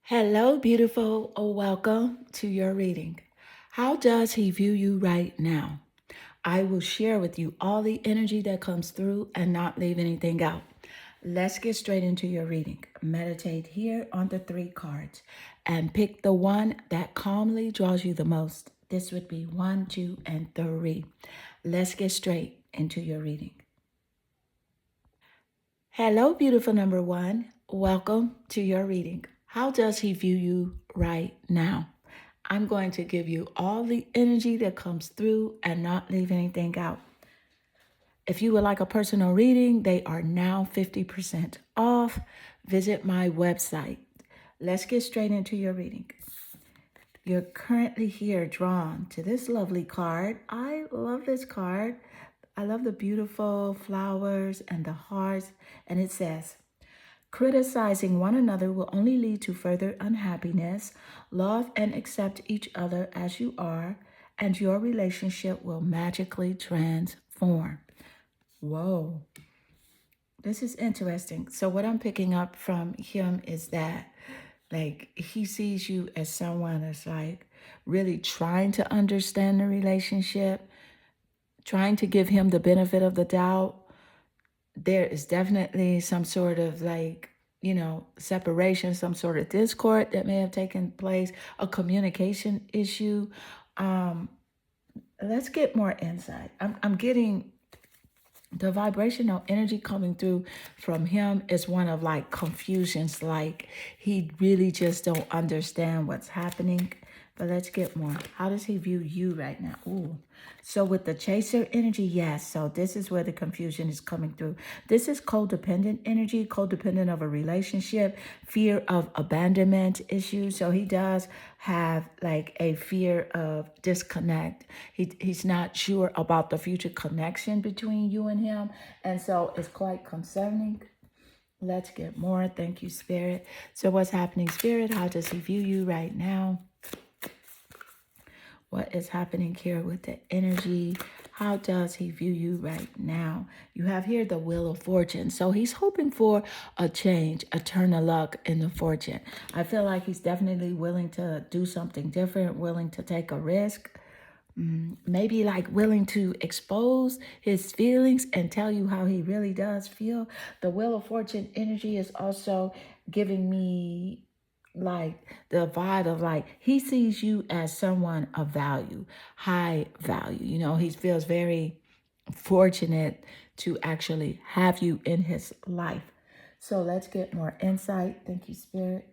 Hello, beautiful. Welcome to your reading. How does he view you right now? I will share with you all the energy that comes through and not leave anything out. Let's get straight into your reading. Meditate here on the three cards and pick the one that calmly draws you the most. This would be 1, 2, and 3. Let's get straight into your reading. Hello, beautiful number one. Welcome to your reading. How does he view you right now? I'm going to give you all the energy that comes through and not leave anything out. If you would like a personal reading, they are now 50% off. Visit my website. Let's get straight into your reading. You're currently here drawn to this lovely card. I love this card. I love the beautiful flowers and the hearts. And it says, criticizing one another will only lead to further unhappiness. Love and accept each other as you are, and your relationship will magically transform. Whoa. This is interesting. So what I'm picking up from him is that he sees you as someone that's really trying to understand the relationship, trying to give him the benefit of the doubt. There is definitely some sort of separation, some sort of discord that may have taken place, a communication issue. Let's get more insight. I'm getting the vibrational energy coming through from him is one of confusions, like he really just don't understand what's happening. But let's get more. How does he view you right now? Ooh. So with the chaser energy, yes. So this is where the confusion is coming through. This is codependent energy, codependent of a relationship, fear of abandonment issues. So he does have a fear of disconnect. He's not sure about the future connection between you and him. And so it's quite concerning. Let's get more. Thank you, Spirit. So what's happening, Spirit? How does he view you right now? What is happening here with the energy? How does he view you right now? You have here the Wheel of Fortune. So he's hoping for a change, a turn of luck in the fortune. I feel like he's definitely willing to do something different, willing to take a risk. Maybe willing to expose his feelings and tell you how he really does feel. The Wheel of Fortune energy is also giving me the vibe of he sees you as someone of value, high value. He feels very fortunate to actually have you in his life. So let's get more insight. Thank you, Spirit.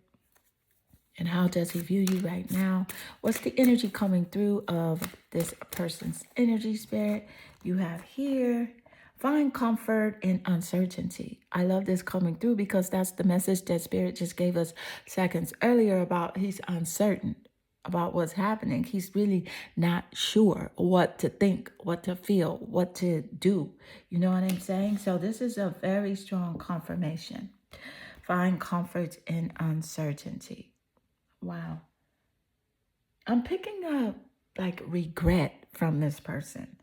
And how does he view you right now? What's the energy coming through of this person's energy, Spirit? You have here, find comfort in uncertainty. I love this coming through because that's the message that Spirit just gave us seconds earlier about he's uncertain about what's happening. He's really not sure what to think, what to feel, what to do. You know what I'm saying? So this is a very strong confirmation. Find comfort in uncertainty. Wow. I'm picking up regret from this person.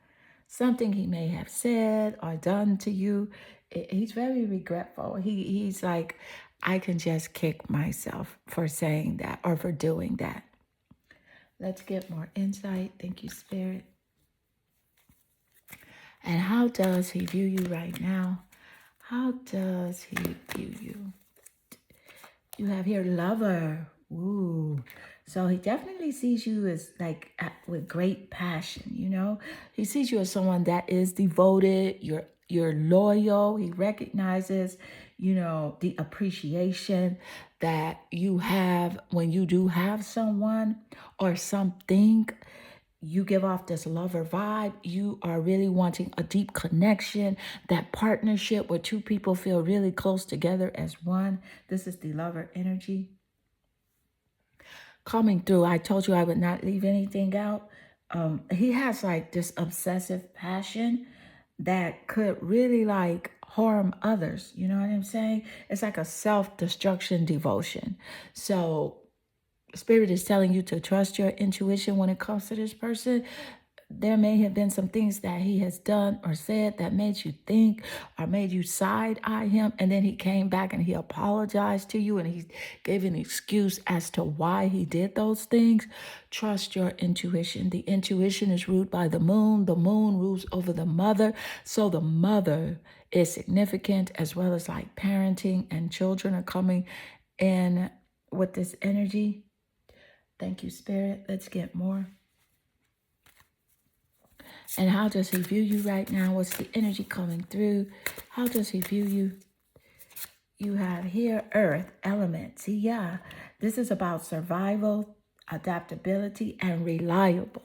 Something he may have said or done to you. He's very regretful. He's like, I can just kick myself for saying that or for doing that. Let's get more insight. Thank you, Spirit. And how does he view you right now? How does he view you? You have here Lover. Ooh. So he definitely sees you as with great passion, He sees you as someone that is devoted, you're loyal. He recognizes, the appreciation that you have when you do have someone or something. You give off this lover vibe. You are really wanting a deep connection, that partnership where two people feel really close together as one. This is the lover energy coming through. I told you I would not leave anything out. He has this obsessive passion that could really harm others. You know what I'm saying? It's like a self-destruction devotion. So Spirit is telling you to trust your intuition when it comes to this person. there may have been some things that he has done or said that made you think or made you side eye him. And then he came back and he apologized to you and he gave an excuse as to why he did those things. Trust your intuition. The intuition is ruled by the moon. The moon rules over the mother. So the mother is significant, as well as like parenting, and children are coming in with this energy. Thank you, Spirit. Let's get more. And how does he view you right now? What's the energy coming through? How does he view you? You have here earth, element. See, yeah, this is about survival, adaptability, and reliable.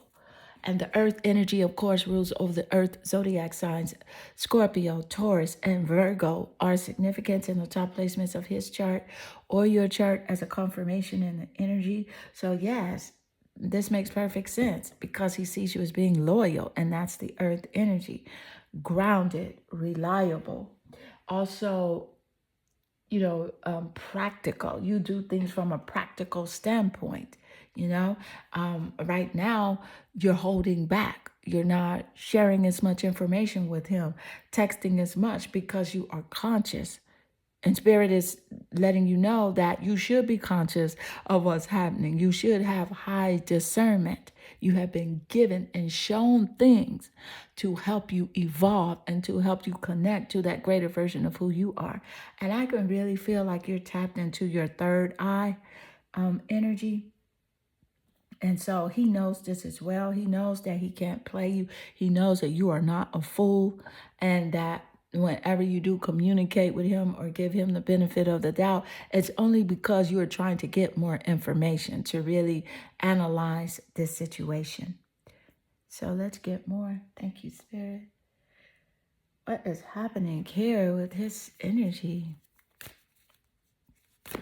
And the earth energy, of course, rules over the earth zodiac signs. Scorpio, Taurus, and Virgo are significant in the top placements of his chart or your chart as a confirmation in the energy. So yes, this makes perfect sense because he sees you as being loyal, and that's the earth energy. Grounded, reliable. Also, practical. You do things from a practical standpoint. Right now you're holding back. You're not sharing as much information with him, texting as much, because you are conscious. And Spirit is letting you know that you should be conscious of what's happening. You should have high discernment. You have been given and shown things to help you evolve and to help you connect to that greater version of who you are. And I can really feel like you're tapped into your third eye energy. And so he knows this as well. He knows that he can't play you. He knows that you are not a fool, and that whenever you do communicate with him or give him the benefit of the doubt, it's only because you are trying to get more information to really analyze this situation. So let's get more. Thank you, Spirit. What is happening here with his energy?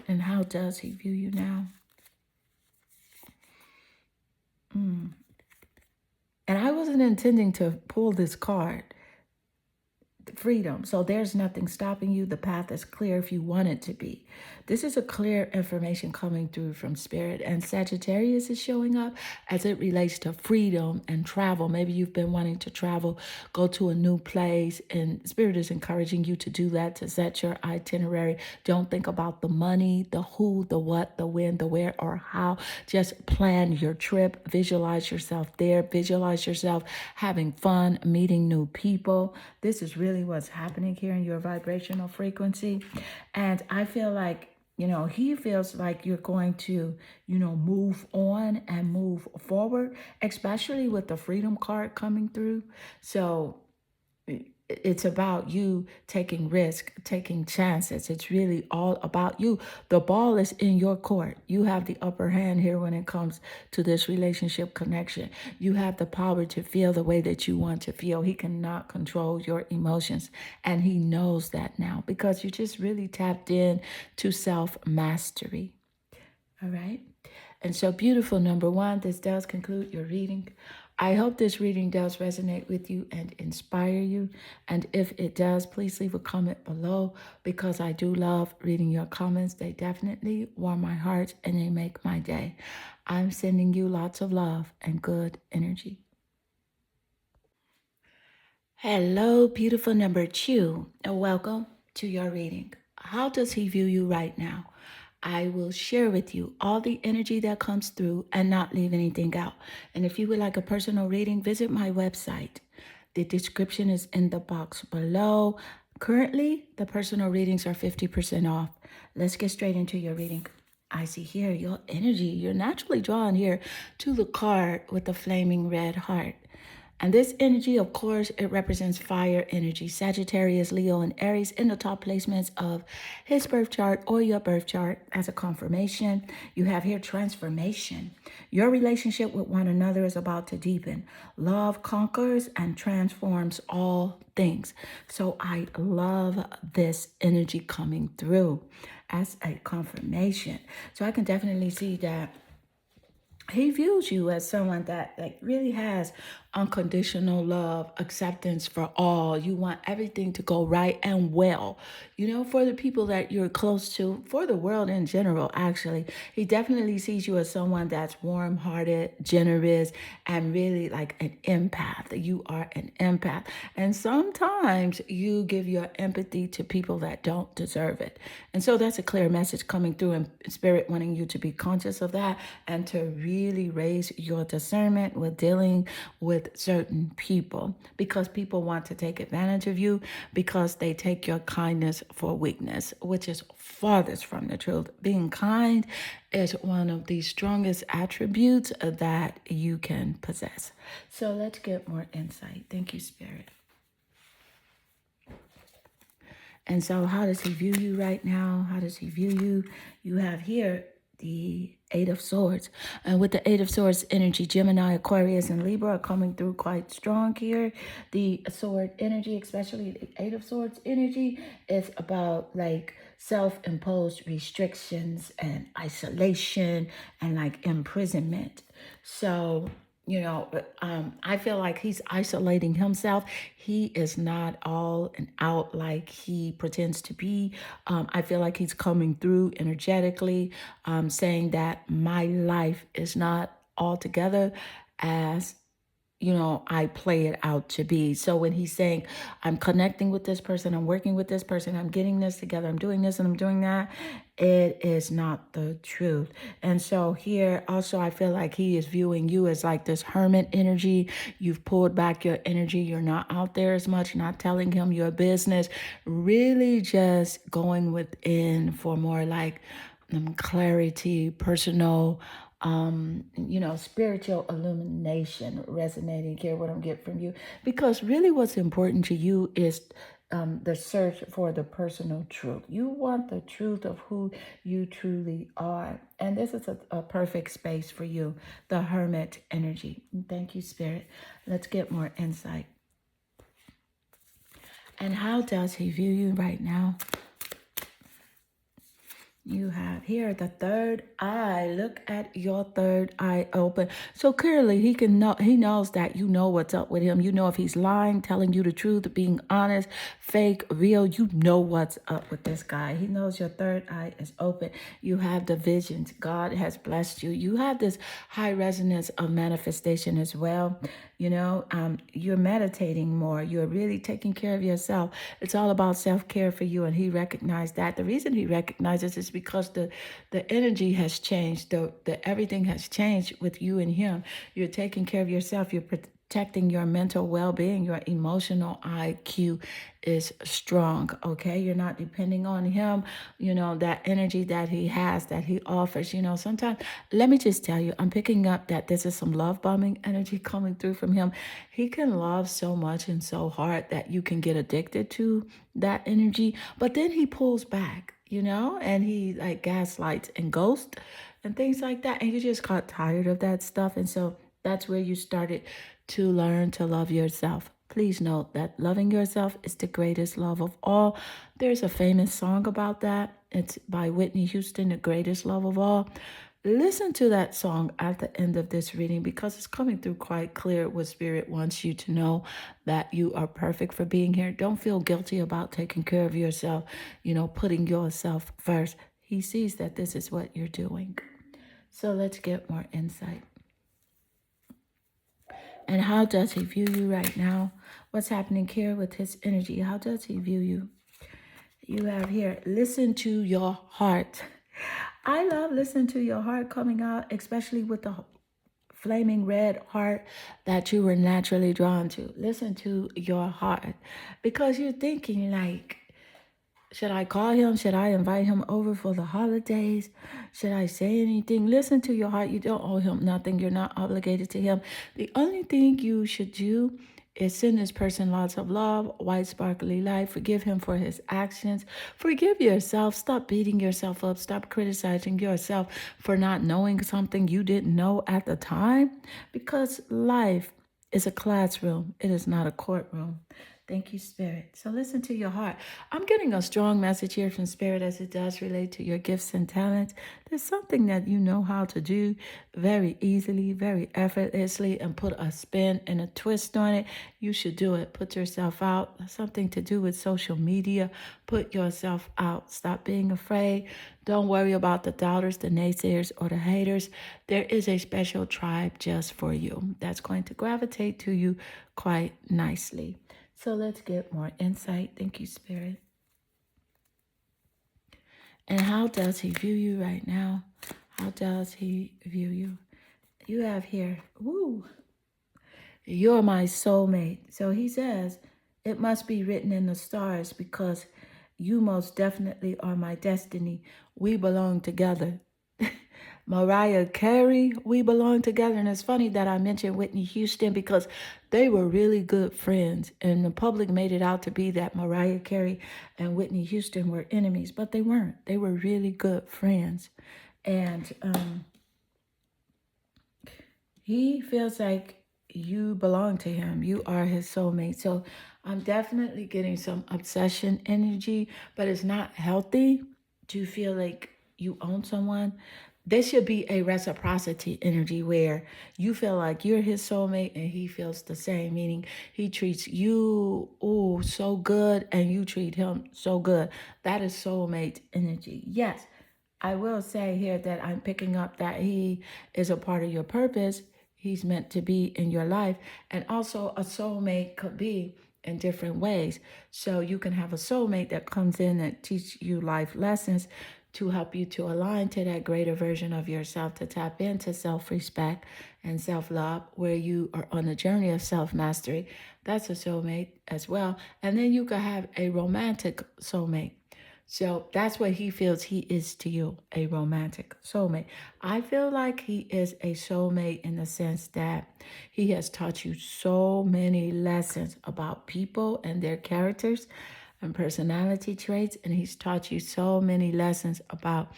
And how does he view you now? And I wasn't intending to pull this card. Freedom. So there's nothing stopping you. The path is clear if you want it to be. This is a clear information coming through from Spirit. And Sagittarius is showing up as it relates to freedom and travel. Maybe you've been wanting to travel, go to a new place, and Spirit is encouraging you to do that, to set your itinerary. Don't think about the money, the who, the what, the when, the where, or how. Just plan your trip. Visualize yourself there. Visualize yourself having fun, meeting new people. This is really what's happening here in your vibrational frequency. And I feel like, he feels like you're going to, move on and move forward, especially with the freedom card coming through. So it's about you taking risk, taking chances. It's really all about you. The ball is in your court. You have the upper hand here when it comes to this relationship connection. You have the power to feel the way that you want to feel. He cannot control your emotions. And he knows that now because you just really tapped in to self-mastery. All right. And so beautiful, number one, this does conclude your reading. I hope this reading does resonate with you and inspire you. And if it does, please leave a comment below because I do love reading your comments. They definitely warm my heart and they make my day. I'm sending you lots of love and good energy. Hello, beautiful number two, and welcome to your reading. How does he view you right now? I will share with you all the energy that comes through and not leave anything out. And if you would like a personal reading, visit my website. The description is in the box below. Currently, the personal readings are 50% off. Let's get straight into your reading. I see here your energy. You're naturally drawn here to the card with the flaming red heart. And this energy, of course, it represents fire energy. Sagittarius, Leo, and Aries in the top placements of his birth chart or your birth chart as a confirmation. You have here transformation. Your relationship with one another is about to deepen. Love conquers and transforms all things. So I love this energy coming through as a confirmation. So I can definitely see that he views you as someone that like really has unconditional love, acceptance for all. You want everything to go right and well, for the people that you're close to, for the world in general. Actually, he definitely sees you as someone that's warm-hearted, generous, and really like an empath. You are an empath, and sometimes you give your empathy to people that don't deserve it. And so that's a clear message coming through in spirit, wanting you to be conscious of that and to really raise your discernment with dealing with certain people, because people want to take advantage of you, because they take your kindness for weakness, which is farthest from the truth. Being kind is one of the strongest attributes that you can possess. So let's get more insight. Thank you, Spirit. And so, how does he view you right now? How does he view you? You have here the Eight of Swords. And with the Eight of Swords energy, Gemini, Aquarius, and Libra are coming through quite strong here. The sword energy, especially the Eight of Swords energy, is about like self-imposed restrictions and isolation and like imprisonment. So I feel like he's isolating himself. He is not all and out like he pretends to be. I feel like he's coming through energetically, saying that my life is not altogether as I play it out to be. So when he's saying, I'm connecting with this person, I'm working with this person, I'm getting this together, I'm doing this and I'm doing that, it is not the truth. And so here also, I feel like he is viewing you as like this hermit energy. You've pulled back your energy. You're not out there as much, not telling him your business, really just going within for more like clarity, personal, spiritual illumination resonating here, what I'm getting from you. Because really what's important to you is the search for the personal truth. You want the truth of who you truly are. And this is a perfect space for you, the hermit energy. Thank you, Spirit. Let's get more insight. And how does he view you right now? You have here the third eye. Look at your third eye open. So clearly he knows that you know what's up with him. You know if he's lying, telling you the truth, being honest, fake, real, you know what's up with this guy. He knows your third eye is open. You have the visions. God has blessed you. You have this high resonance of manifestation as well. You're meditating more. You're really taking care of yourself. It's all about self-care for you, and he recognized that. The reason he recognizes is because the energy has changed. The everything has changed with you and him. You're taking care of yourself. You're protecting your mental well-being. Your emotional IQ is strong. Okay, you're not depending on him. That energy that he has, that he offers. Sometimes, let me just tell you, I'm picking up that this is some love bombing energy coming through from him. He can love so much and so hard that you can get addicted to that energy, but then he pulls back, and he like gaslights and ghosts and things like that, and you just got tired of that stuff. And so that's where you started to learn to love yourself. Please note that loving yourself is the greatest love of all. There's a famous song about that. It's by Whitney Houston, The Greatest Love of All. Listen to that song at the end of this reading, because it's coming through quite clear what Spirit wants you to know, that you are perfect for being here. Don't feel guilty about taking care of yourself, putting yourself first. He sees that this is what you're doing. So let's get more insight. And how does he view you right now? What's happening here with his energy? How does he view you? You have here, listen to your heart. I love listening to your heart coming out, especially with the flaming red heart that you were naturally drawn to. Listen to your heart, because you're thinking like, should I call him? Should I invite him over for the holidays? Should I say anything? Listen to your heart. You don't owe him nothing. You're not obligated to him. The only thing you should do is send this person lots of love, white sparkly light. Forgive him for his actions. Forgive yourself. Stop beating yourself up. Stop criticizing yourself for not knowing something you didn't know at the time, because life is a classroom. It is not a courtroom. Thank you, Spirit. So listen to your heart. I'm getting a strong message here from Spirit as it does relate to your gifts and talents. There's something that you know how to do very easily, very effortlessly, and put a spin and a twist on it. You should do it. Put yourself out. Something to do with social media. Put yourself out. Stop being afraid. Don't worry about the doubters, the naysayers, or the haters. There is a special tribe just for you that's going to gravitate to you quite nicely. So let's get more insight. Thank you, Spirit. And how does he view you right now? How does he view you? You have here, woo, you're my soulmate. So he says, it must be written in the stars because you most definitely are my destiny. We belong together. Mariah Carey, we belong together. And it's funny that I mentioned Whitney Houston because they were really good friends. And the public made it out to be that Mariah Carey and Whitney Houston were enemies, but they weren't. They were really good friends. And he feels like you belong to him. You are his soulmate. So I'm definitely getting some obsession energy, but it's not healthy to feel like you own someone. There should be a reciprocity energy where you feel like you're his soulmate and he feels the same, meaning he treats you so good and you treat him so good. That is soulmate energy. Yes, I will say here that I'm picking up that he is a part of your purpose. He's meant to be in your life. And also a soulmate could be in different ways. So you can have a soulmate that comes in and teach you life lessons to help you to align to that greater version of yourself, to tap into self-respect and self-love, where you are on a journey of self-mastery. That's a soulmate as well. And then you could have a romantic soulmate. So that's what he feels he is to you, a romantic soulmate. I feel like he is a soulmate in the sense that he has taught you so many lessons about people and their characters and personality traits. And he's taught you so many lessons about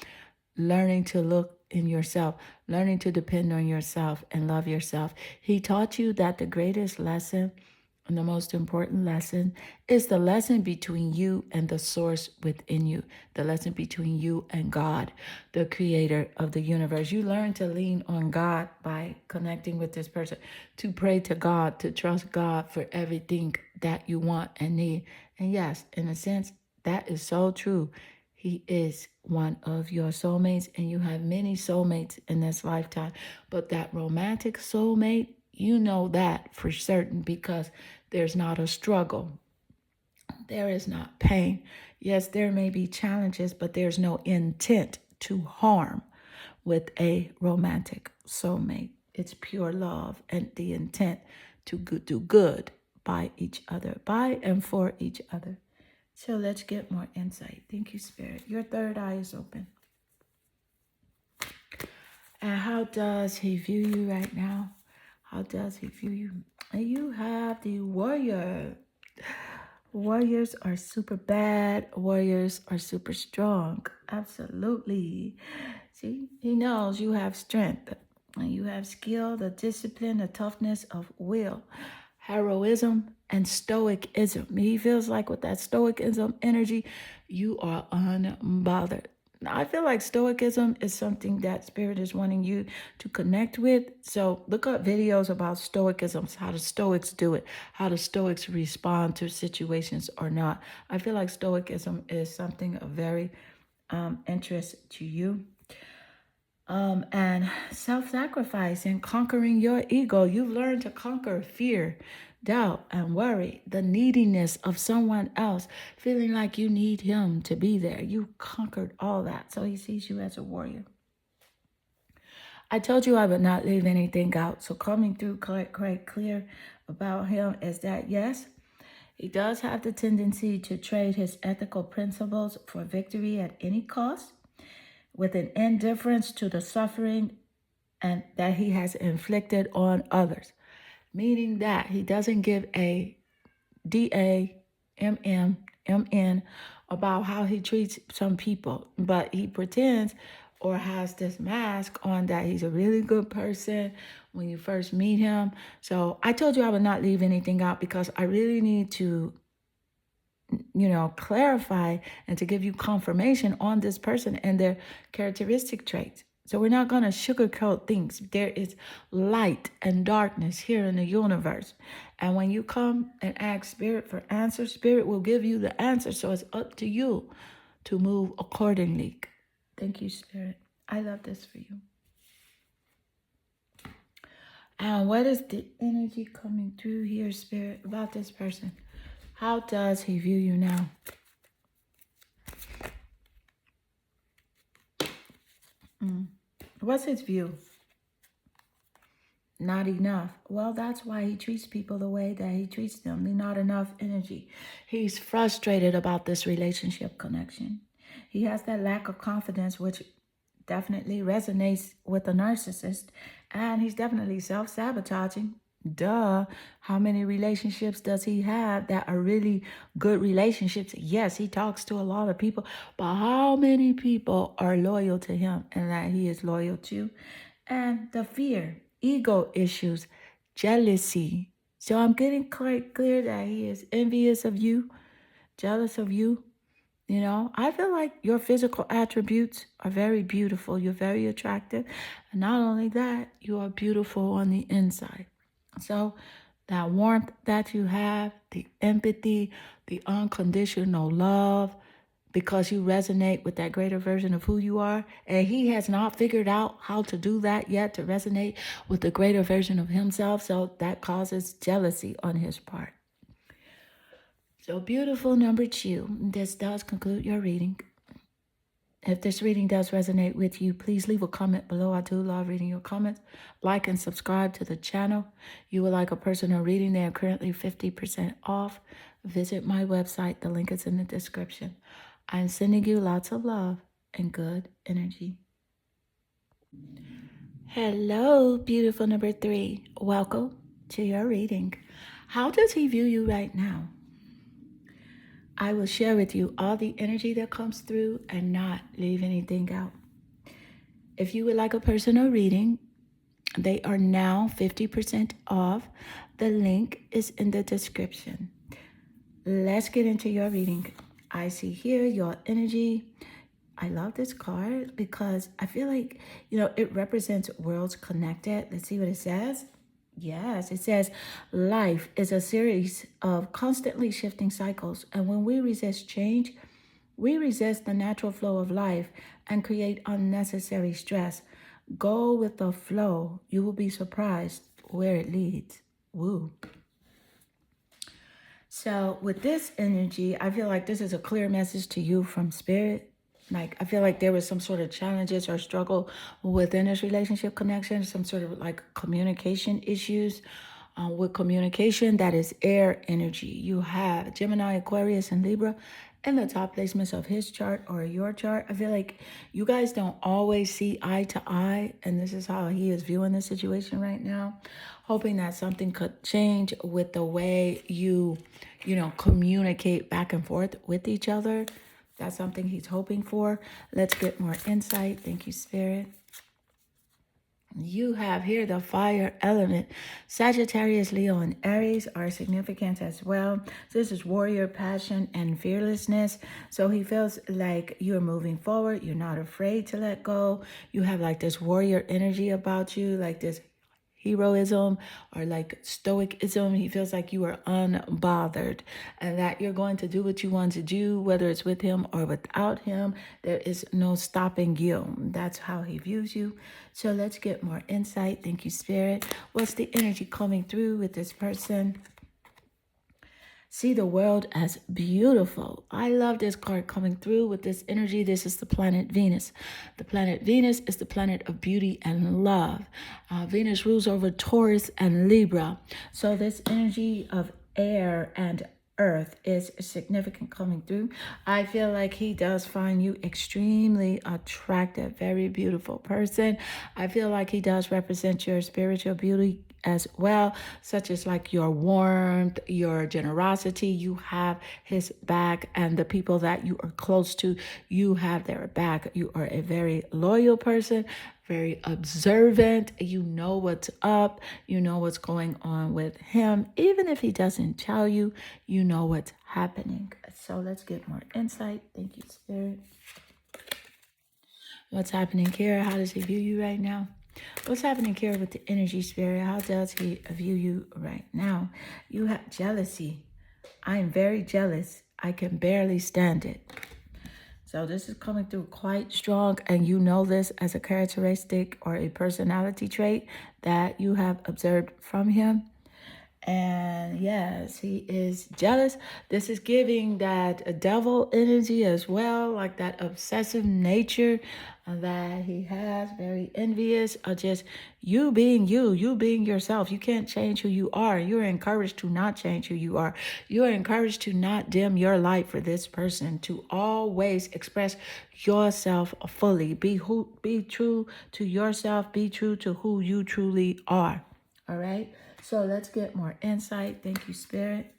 learning to look in yourself, learning to depend on yourself and love yourself. He taught you that the greatest lesson and the most important lesson is the lesson between you and the source within you, the lesson between you and God, the creator of the universe. You learn to lean on God by connecting with this person, to pray to God, to trust God for everything that you want and need. And yes, in a sense, that is so true. He is one of your soulmates, and you have many soulmates in this lifetime. But that romantic soulmate, you know that for certain because there's not a struggle. There is not pain. Yes, there may be challenges, but there's no intent to harm with a romantic soulmate. It's pure love and the intent to do good by each other, by and for each other. So let's get more insight. Thank you, Spirit. Your third eye is open. And how does he view you right now? How does he view you? And you have the warrior. Warriors are super bad. Warriors are super strong. Absolutely. See, he knows you have strength and you have skill, the discipline, the toughness of will, heroism, and stoicism. He feels like with that stoicism energy, you are unbothered. Now, I feel like stoicism is something that Spirit is wanting you to connect with. So look up videos about stoicism, how the Stoics do it, how the Stoics respond to situations or not. I feel like stoicism is something of very interest to you. And self-sacrifice and conquering your ego. You've learned to conquer fear, doubt, and worry, the neediness of someone else, feeling like you need him to be there. You conquered all that. So he sees you as a warrior. I told you I would not leave anything out. So coming through quite clear about him is that, yes, he does have the tendency to trade his ethical principles for victory at any cost, with an indifference to the suffering and that he has inflicted on others, meaning that he doesn't give a DAMN about how he treats some people, but he pretends or has this mask on that he's a really good person when you first meet him. So I told you I would not leave anything out because I really need to, clarify and to give you confirmation on this person and their characteristic traits. So we're not going to sugarcoat things. There is light and darkness here in the universe. And when you come and ask Spirit for answers, Spirit will give you the answer. So it's up to you to move accordingly. Thank you, Spirit. I love this for you. And what is the energy coming through here, Spirit, about this person? How does he view you now? What's his view? Not enough. Well, that's why he treats people the way that he treats them. Not enough energy. He's frustrated about this relationship connection. He has that lack of confidence, which definitely resonates with a narcissist. And he's definitely self-sabotaging. Duh. How many relationships does he have that are really good relationships? Yes, he talks to a lot of people, but how many people are loyal to him and that he is loyal to? And the fear, ego issues, jealousy. So I'm getting quite clear that he is envious of you, jealous of you. I feel like your physical attributes are very beautiful. You're very attractive. And not only that, you are beautiful on the inside. So that warmth that you have, the empathy, the unconditional love, because you resonate with that greater version of who you are. And he has not figured out how to do that yet, to resonate with the greater version of himself. So that causes jealousy on his part. So beautiful, number 2. This does conclude your reading. If this reading does resonate with you, please leave a comment below. I do love reading your comments. Like and subscribe to the channel. You would like a personal reading, they are currently 50% off. Visit my website. The link is in the description. I'm sending you lots of love and good energy. Hello, beautiful number 3. Welcome to your reading. How does he view you right now? I will share with you all the energy that comes through and not leave anything out. If you would like a personal reading, they are now 50% off. The link is in the description. Let's get into your reading. I see here your energy. I love this card because I feel like, it represents worlds connected. Let's see what it says. Yes, it says life is a series of constantly shifting cycles. And when we resist change, we resist the natural flow of life and create unnecessary stress. Go with the flow. You will be surprised where it leads. Woo. So with this energy, I feel like this is a clear message to you from Spirit. Like, I feel like there was some sort of challenges or struggle within this relationship connection, some sort of like communication issues. With communication, that is air energy. You have Gemini, Aquarius, and Libra in the top placements of his chart or your chart. I feel like you guys don't always see eye to eye, and this is how he is viewing the situation right now, hoping that something could change with the way you communicate back and forth with each other. That's something he's hoping for. Let's get more insight. Thank you, Spirit. You have here the fire element. Sagittarius, Leo, and Aries are significant as well. So this is warrior, passion, and fearlessness. So he feels like you're moving forward. You're not afraid to let go. You have like this warrior energy about you, like this heroism or like stoicism. He feels like you are unbothered and that you're going to do what you want to do, whether it's with him or without him. There is no stopping you. That's how he views you. So let's get more insight. Thank you, Spirit. What's the energy coming through with this person? See the world as beautiful. I love this card coming through with this energy. This is the planet Venus. The planet Venus is the planet of beauty and love. Venus rules over Taurus and Libra. So this energy of air and earth is significant coming through. I feel like he does find you extremely attractive, very beautiful person. I feel like he does represent your spiritual beauty as well, such as like your warmth, your generosity. You have his back, and the people that you are close to, you have their back. You are a very loyal person, very observant. You know what's up. You know what's going on with him. Even if he doesn't tell you, you know what's happening. So let's get more insight. Thank you, Spirit. What's happening here? How does he view you right now? What's happening here with the energy, Spirit? How does he view you right now? You have jealousy. I am very jealous. I can barely stand it. So this is coming through quite strong, and you know this as a characteristic or a personality trait that you have observed from him. And yes, he is jealous. This is giving that devil energy as well, like that obsessive nature that he has, very envious of just you being you being yourself. You can't change who you are. You're encouraged to not change who you are. You're encouraged to not dim your light for this person, to always express yourself fully. Be true to yourself, be true to who you truly are. All right. So let's get more insight. Thank you, Spirit.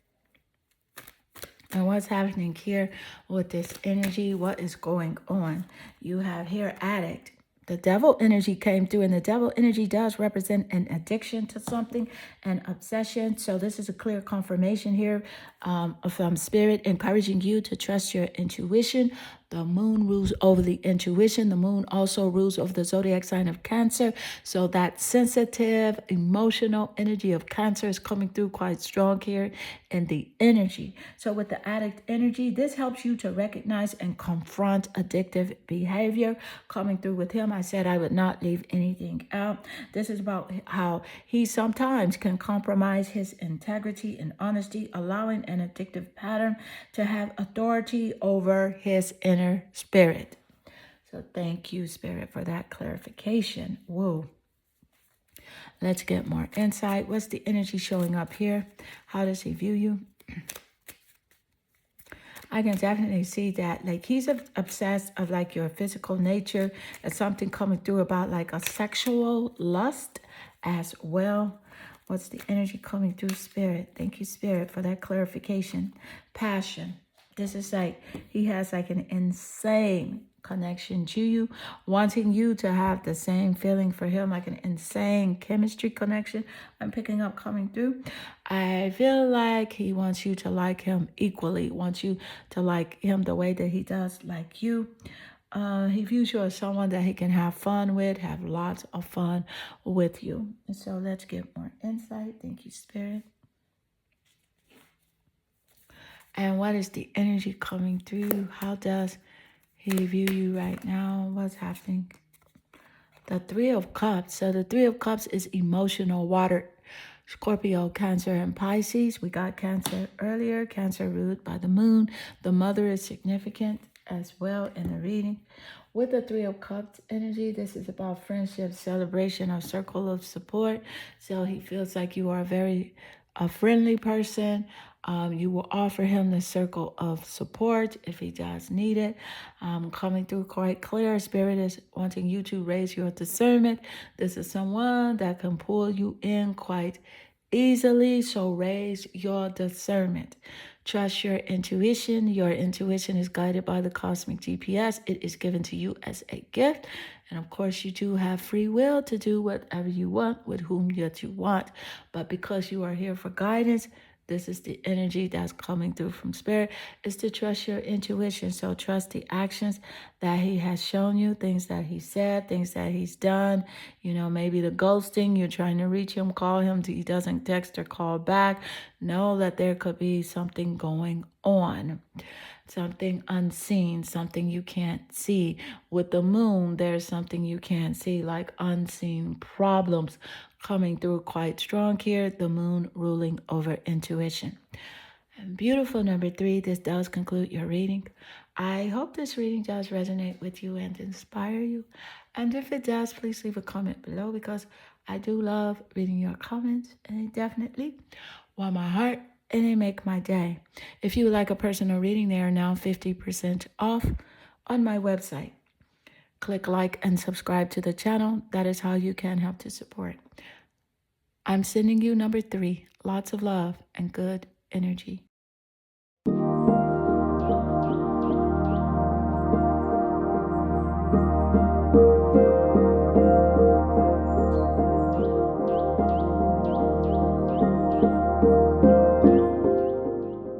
And what's happening here with this energy? What is going on? You have here addict. The devil energy came through, and the devil energy does represent an addiction to something, an obsession. So this is a clear confirmation here from Spirit, encouraging you to trust your intuition. The moon rules over the intuition. The moon also rules over the zodiac sign of Cancer. So that sensitive, emotional energy of Cancer is coming through quite strong here in the energy. So with the addict energy, this helps you to recognize and confront addictive behavior coming through with him. I said I would not leave anything out. This is about how he sometimes can compromise his integrity and honesty, allowing an addictive pattern to have authority over his inner spirit. So thank you, Spirit, for that clarification. Whoa. Let's get more insight. What's the energy showing up here? How does he view you? I can definitely see that. Like he's obsessed of like your physical nature, and something coming through about like a sexual lust as well. What's the energy coming through, Spirit? Thank you, Spirit, for that clarification. Passion. This is like he has like an insane connection to you, wanting you to have the same feeling for him, like an insane chemistry connection I'm picking up coming through. I feel like he wants you to like him equally, wants you to like him the way that he does like you. He views you as someone that he can have fun with, have lots of fun with you. And so let's get more insight. Thank you, Spirit. And what is the energy coming through? How does he view you right now? What's happening? The Three of Cups. So the Three of Cups is emotional water. Scorpio, Cancer, and Pisces. We got Cancer earlier. Cancer ruled by the moon. The mother is significant as well in the reading. With the Three of Cups energy, this is about friendship, celebration, a circle of support. So he feels like you are a friendly person. You will offer him the circle of support if he does need it. Coming through quite clear, Spirit is wanting you to raise your discernment. This is someone that can pull you in quite easily, so raise your discernment. Trust your intuition. Your intuition is guided by the cosmic GPS. It is given to you as a gift. And of course, you do have free will to do whatever you want with whom yet you want. But because you are here for guidance, this is the energy that's coming through from Spirit, is to trust your intuition. So trust the actions that he has shown you, things that he said, things that he's done. You know, maybe the ghosting, you're trying to reach him, call him, he doesn't text or call back. Know that there could be something going on. Something unseen, something you can't see. With the moon, there's something you can't see, like unseen problems coming through quite strong here. The moon ruling over intuition. And beautiful number 3, this does conclude your reading. I hope this reading does resonate with you and inspire you. And if it does, please leave a comment below, because I do love reading your comments, and it definitely warm my heart and they make my day. If you would like a personal reading, they are now 50% off on my website. Click like and subscribe to the channel. That is how you can help to support. I'm sending you number 3. Lots of love and good energy.